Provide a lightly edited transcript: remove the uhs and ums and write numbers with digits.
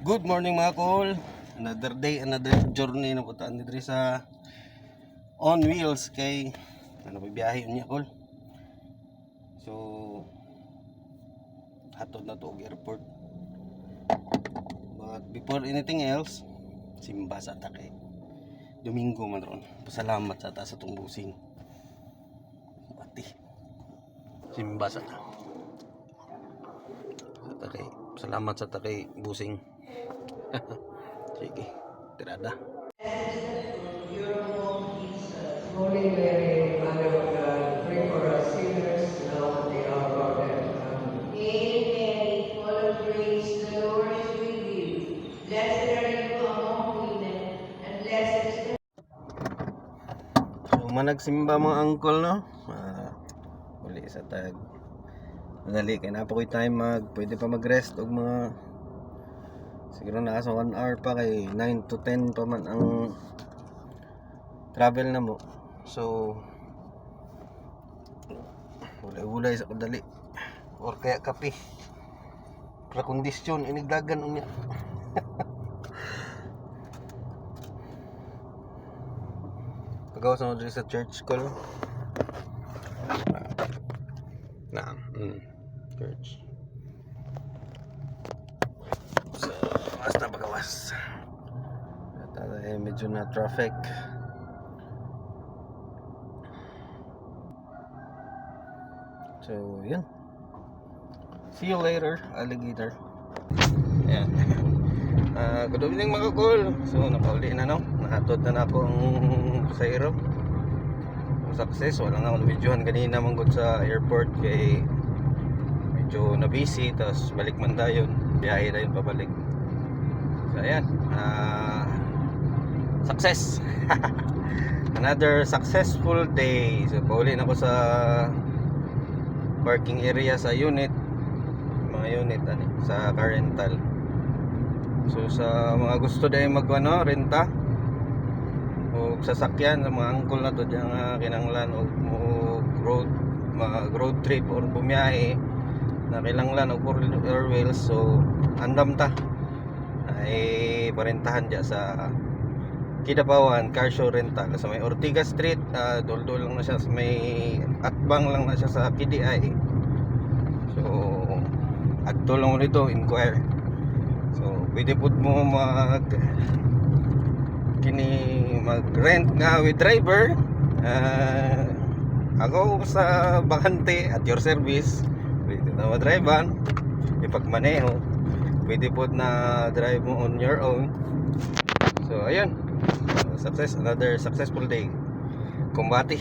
Good morning mga kol. Another day, another journey na putaan dito sa On Wheels kay ano pa biyahe niya kol. So hatod na to og airport. But before anything else, simba sa ta kay Domingo man ron. Pasalamat sa ta sa tong busing. Pati simba sa ta. Salamat sa ta kay busing. Sige, tirada. Holy Mary, Mother of God, pray for us sinners now and at the hour of our death. Amen. Hail Mary, full of grace, the Lord is with you. Blessed are you among women, and blessed is the So managsimba mga uncle no. Uli sa tag. Madali kay napo koy time pwede pa mag-rest og mga siguro nasa 1 hour pa kay 9 to 10 pa man ang travel na mo. So ulay-ulay sa kadali or kaya kape para kondisyon inigdagan unya. Pagawas mo diri sa church call na church. So basta pagawas at medyo na traffic. So yun, see you later alligator. Ayan. Good evening mga kol. So nakauli na no, nahatod na ako ang pasahero. Success, wala na akong videohan kanina manggod sa airport kay medyo na busy, tapos balik man dayon, biyahe dayon pabalik. So ayan, success. Another successful day. So pauli na ako sa parking area sa unit, mga unit sa car rental. So sa mga gusto dahil renta o sasakyan sa mga angkol na to dyan kinanglan o road trip or bumiyahe na kinanglan o 4 wheels. So andam ta ay parentahan dyan sa Kidapawan Car Show Rental sa may Ortigas Street. Dol-dol lang na siya sa may atbang lang na siya sa KDI. So adto lang mo dito, inquire. So pwede po mo mag-rent nga with driver. Ako sa bakante at your service. Pwede na madrivean, ipagmaneho. Pwede po na drive mo on your own. So ayun, success, another successful day. Kumbati.